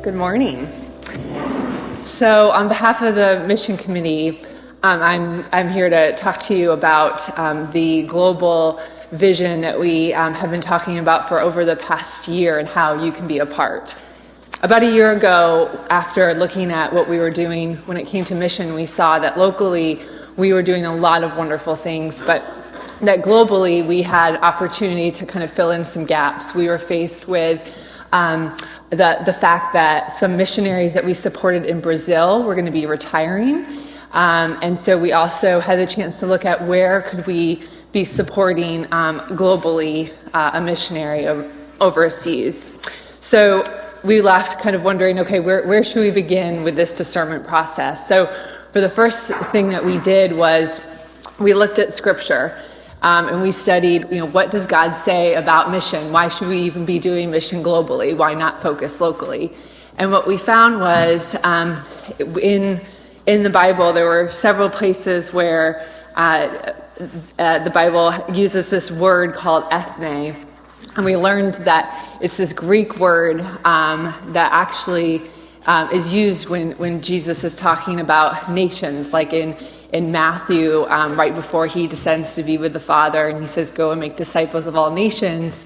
Good morning. So on behalf of the Mission Committee, I'm here to talk to you about the global vision that we have been talking about for over the past year and how you can be a part. About a year ago, after looking at what we were doing when it came to mission, we saw that locally we were doing a lot of wonderful things, but that globally we had opportunity to kind of fill in some gaps. We were faced with the fact that some missionaries that we supported in Brazil were going to be retiring. And so we also had the chance to look at where could we be supporting globally a missionary overseas. So we left kind of wondering, okay, where should we begin with this discernment process? So for the first thing that we did was we looked at Scripture. And we studied, what does God say about mission? Why should we even be doing mission globally? Why not focus locally? And what we found was in the Bible, there were several places where the Bible uses this word called ethne. And we learned that it's this Greek word that actually is used when Jesus is talking about nations, like in Matthew, right before he descends to be with the Father, and he says, go and make disciples of all nations.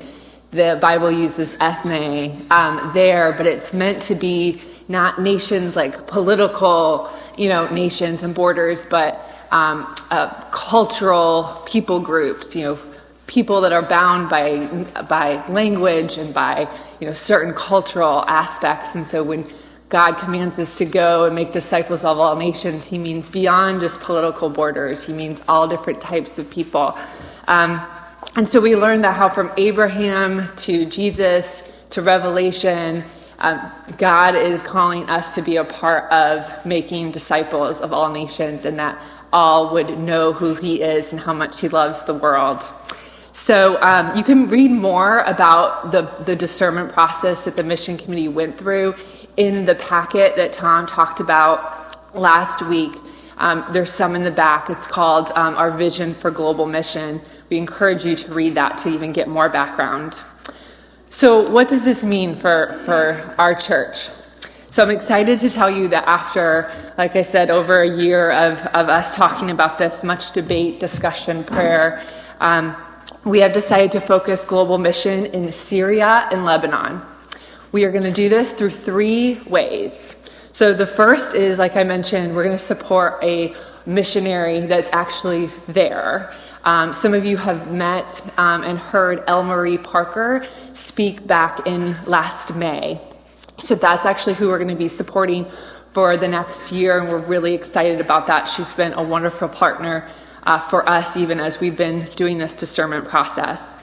The Bible uses ethne there, but it's meant to be not nations like political, nations and borders, but cultural people groups, people that are bound by language and by, certain cultural aspects. And so when God commands us to go and make disciples of all nations, he means beyond just political borders. He means all different types of people. And so we learned that how from Abraham to Jesus to Revelation, God is calling us to be a part of making disciples of all nations, and that all would know who he is and how much he loves the world. So you can read more about the discernment process that the Mission Committee went through in the packet that Tom talked about last week. There's some in the back. It's called Our Vision for Global Mission. We encourage you to read that to even get more background. So what does this mean for our church? So I'm excited to tell you that after, like I said, over a year of us talking about this, much debate, discussion, prayer, we have decided to focus global mission in Syria and Lebanon. We are going to do this through three ways. So the first is, like I mentioned, we're going to support a missionary that's actually there. Some of you have met and heard Elle-Marie Parker speak back in last May. So that's actually who we're going to be supporting for the next year, and we're really excited about that. She's been a wonderful partner for us, even as we've been doing this discernment process.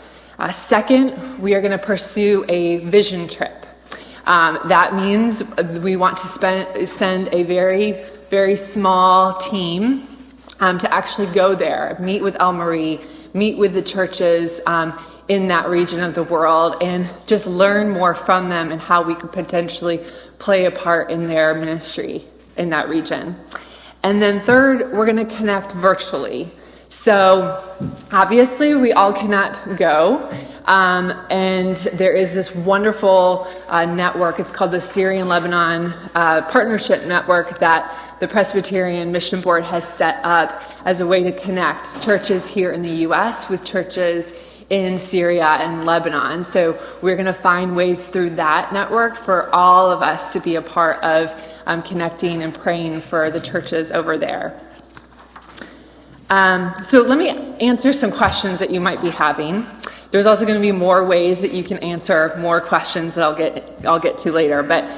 Second, we are going to pursue a vision trip. That means we want to send a very, very small team to actually go there, meet with Elle-Marie, meet with the churches in that region of the world, and just learn more from them and how we could potentially play a part in their ministry in that region. And then third, we're going to connect virtually. So obviously we all cannot go, and there is this wonderful network. It's called the Syrian-Lebanon Partnership Network that the Presbyterian Mission Board has set up as a way to connect churches here in the U.S. with churches in Syria and Lebanon. So we're going to find ways through that network for all of us to be a part of connecting and praying for the churches over there. So let me answer some questions that you might be having. There's also going to be more ways that you can answer more questions that I'll get to later. But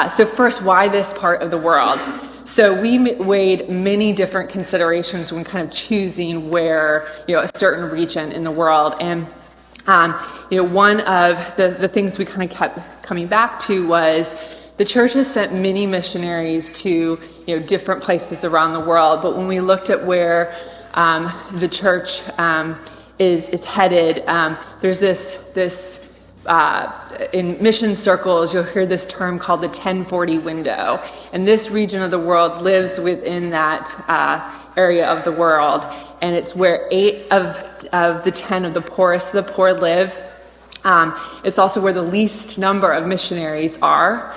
so first, why this part of the world? So we weighed many different considerations when kind of choosing where, a certain region in the world. And, one of the things we kind of kept coming back to was the church has sent many missionaries to, different places around the world. But when we looked at where the church is headed, there's this in mission circles, you'll hear this term called the 1040 window. And this region of the world lives within that area of the world. And it's where 8 of the 10 of the poorest of the poor live. It's also where the least number of missionaries are.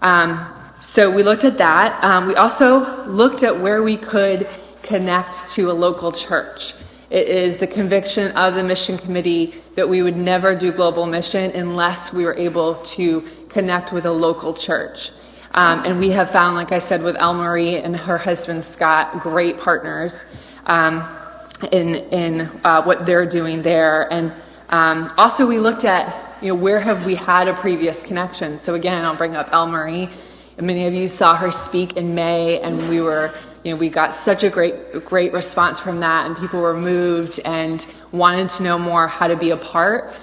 So we looked at that. We also looked at where we could connect to a local church. It is the conviction of the mission committee that we would never do global mission unless we were able to connect with a local church. And we have found, like I said, with Elle Marie and her husband Scott, great partners in what they're doing there. And also we looked at, where have we had a previous connection? So again, I'll bring up Elle Marie. Many of you saw her speak in May, and we got such a great response from that, and people were moved and wanted to know more how to be a part.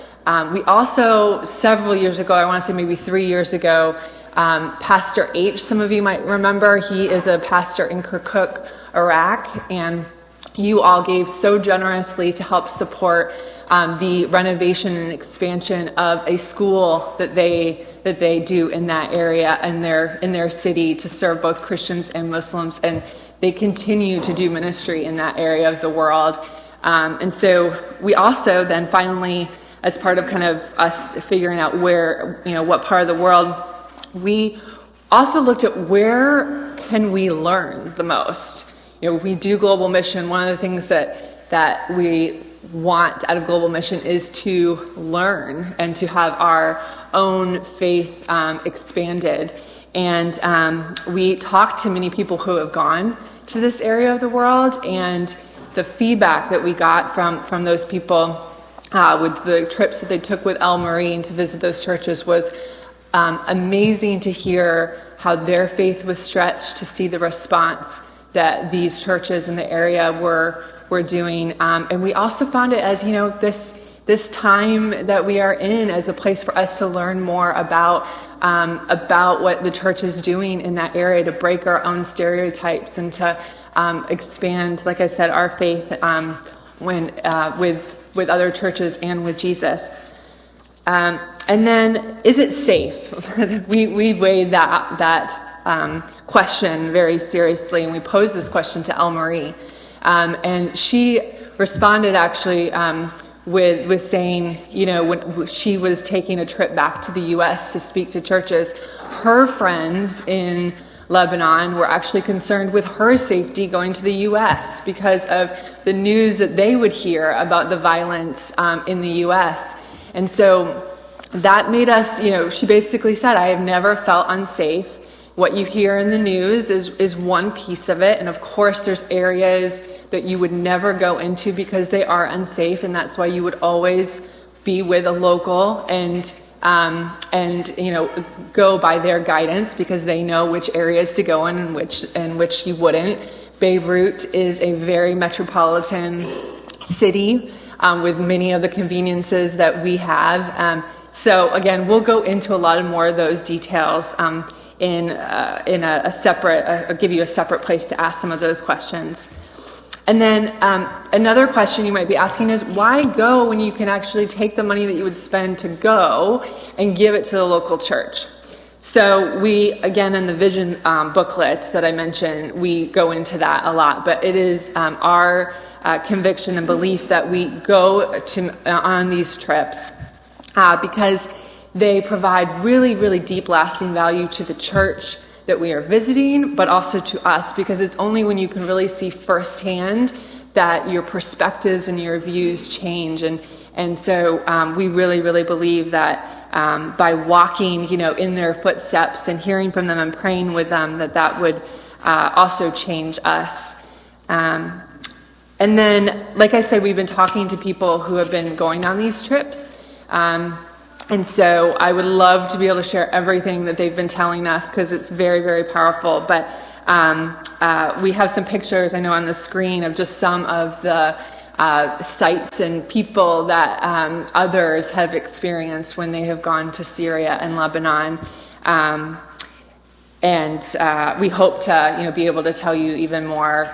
We also, several years ago, I want to say maybe 3 years ago, Pastor H, some of you might remember, he is a pastor in Kirkuk, Iraq, and you all gave so generously to help support the renovation and expansion of a school that they do in that area in their city to serve both Christians and Muslims, and they continue to do ministry in that area of the world. And so we also then finally, as part of kind of us figuring out where, what part of the world, we also looked at where can we learn the most. We do global mission. One of the things that we want out of global mission is to learn and to have our own faith expanded. And we talked to many people who have gone to this area of the world, and the feedback that we got from those people with the trips that they took with Elle Marie and to visit those churches was amazing to hear how their faith was stretched, to see the response that these churches in the area were doing. And we also found it as, this time that we are in as a place for us to learn more about what the church is doing in that area, to break our own stereotypes and to expand, like I said, our faith with other churches and with Jesus. And then, is it safe? we weighed that question very seriously, and we posed this question to Elle Marie. And she responded actually with saying, when she was taking a trip back to the U.S. to speak to churches, her friends in Lebanon were actually concerned with her safety going to the U.S. because of the news that they would hear about the violence in the U.S. And so that made us, she basically said, I have never felt unsafe. What you hear in the news is one piece of it, and of course there's areas that you would never go into because they are unsafe, and that's why you would always be with a local and go by their guidance because they know which areas to go in and which you wouldn't. Beirut is a very metropolitan city with many of the conveniences that we have. So again, we'll go into a lot more of those details in a separate. I'll give you a separate place to ask some of those questions. And then another question you might be asking is, why go when you can actually take the money that you would spend to go and give it to the local church? So we, again, in the vision booklet that I mentioned, we go into that a lot. But it is our conviction and belief that we go on these trips because they provide really, really deep, lasting value to the church that we are visiting, but also to us, because it's only when you can really see firsthand that your perspectives and your views change. And so we really, really believe that by walking, in their footsteps and hearing from them and praying with them, that would also change us. And then, like I said, we've been talking to people who have been going on these trips. And so I would love to be able to share everything that they've been telling us because it's very, very powerful. But we have some pictures, I know, on the screen of just some of the sites and people that others have experienced when they have gone to Syria and Lebanon. And we hope to, be able to tell you even more.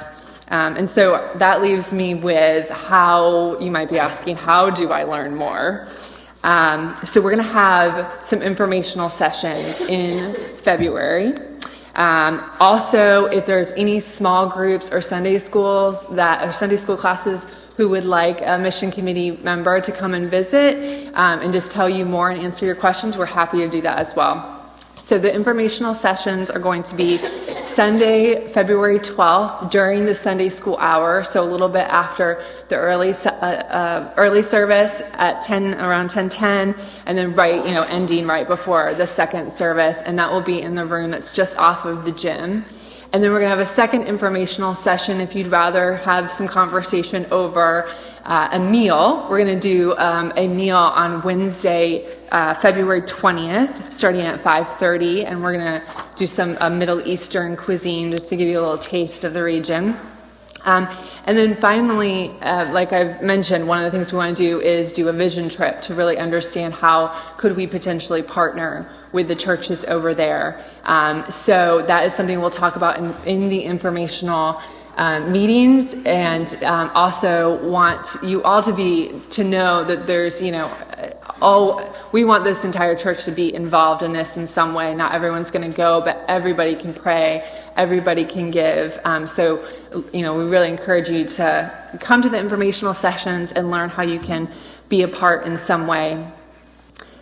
And so that leaves me with how, you might be asking, how do I learn more? So we're going to have some informational sessions in February. Also, if there's any small groups or Sunday school classes who would like a mission committee member to come and visit and just tell you more and answer your questions, we're happy to do that as well. So the informational sessions are going to be Sunday, February 12th, during the Sunday school hour, so a little bit after the early service at around 10:10, and then ending right before the second service, and that will be in the room that's just off of the gym. And then we're going to have a second informational session if you'd rather have some conversation over a meal. We're going to do a meal on Wednesday, February 20th, starting at 5:30, and we're going to do some Middle Eastern cuisine just to give you a little taste of the region. And then finally, like I've mentioned, one of the things we want to do is do a vision trip to really understand how could we potentially partner with the churches over there. So that is something we'll talk about in the informational meetings, and also want you all to know that there's, we want this entire church to be involved in this in some way. Not everyone's going to go, but everybody can pray, everybody can give. So we really encourage you to come to the informational sessions and learn how you can be a part in some way.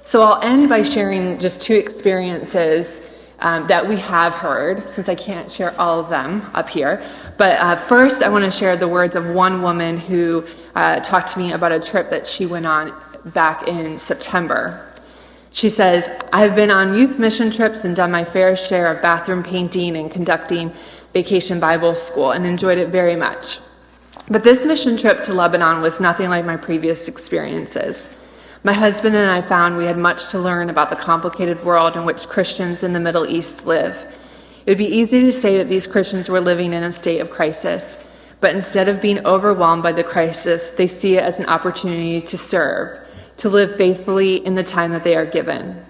So I'll end by sharing just two experiences that we have heard, since I can't share all of them up here. But first, I want to share the words of one woman who talked to me about a trip that she went on back in September. She says, "I've been on youth mission trips and done my fair share of bathroom painting and conducting vacation Bible school and enjoyed it very much. But this mission trip to Lebanon was nothing like my previous experiences. My husband and I found we had much to learn about the complicated world in which Christians in the Middle East live. It would be easy to say that these Christians were living in a state of crisis, but instead of being overwhelmed by the crisis, they see it as an opportunity to serve, to live faithfully in the time that they are given.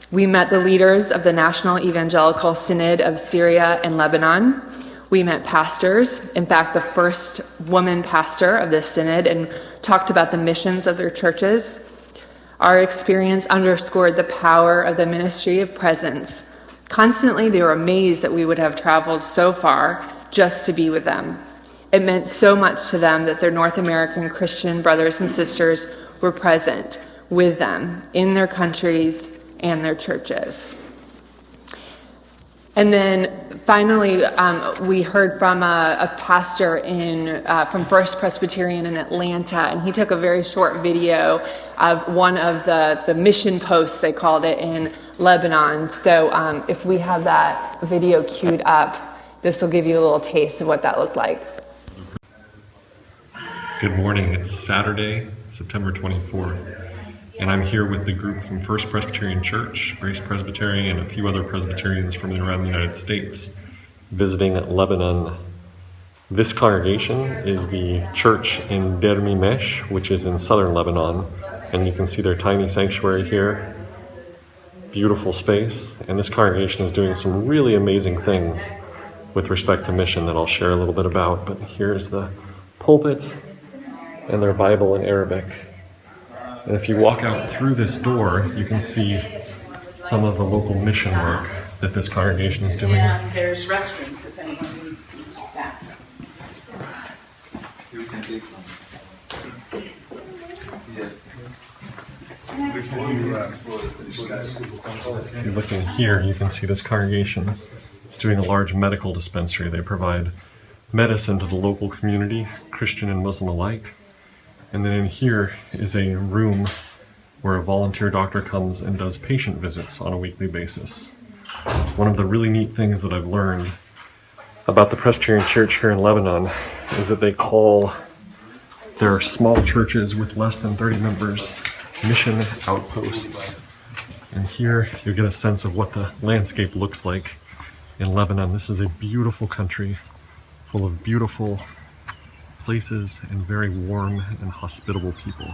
We met the leaders of the National Evangelical Synod of Syria and Lebanon. We met pastors, in fact, the first woman pastor of this synod, and talked about the missions of their churches. Our experience underscored the power of the ministry of presence. Constantly, they were amazed that we would have traveled so far just to be with them. It meant so much to them that their North American Christian brothers and sisters were present with them in their countries and their churches." And then finally, we heard from a pastor from First Presbyterian in Atlanta, and he took a very short video of one of the mission posts, they called it, in Lebanon. So if we have that video queued up, this will give you a little taste of what that looked like. Good morning. It's Saturday, September 24th, and I'm here with the group from First Presbyterian Church, Grace Presbyterian, and a few other Presbyterians from around the United States visiting Lebanon. This congregation is the church in Der Mimesh, which is in southern Lebanon, and you can see their tiny sanctuary here. Beautiful space, and this congregation is doing some really amazing things with respect to mission that I'll share a little bit about. But here's the pulpit and their Bible in Arabic. And if you walk out through this door, you can see some of the local mission work that this congregation is doing. And there's restrooms if anyone needs that. You can take one. If you look in here, you can see this congregation is doing a large medical dispensary. They provide medicine to the local community, Christian and Muslim alike. And then in here is a room where a volunteer doctor comes and does patient visits on a weekly basis. One of the really neat things that I've learned about the Presbyterian Church here in Lebanon is that they call their small churches with less than 30 members mission outposts. And here you get a sense of what the landscape looks like in Lebanon. This is a beautiful country full of beautiful places and very warm and hospitable people.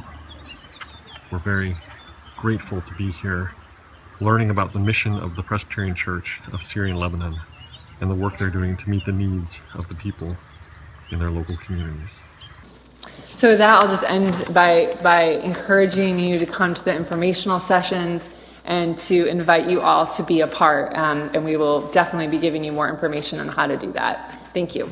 We're very grateful to be here learning about the mission of the Presbyterian Church of Syria and Lebanon and the work they're doing to meet the needs of the people in their local communities. So with that, I'll just end by encouraging you to come to the informational sessions and to invite you all to be a part. And we will definitely be giving you more information on how to do that. Thank you.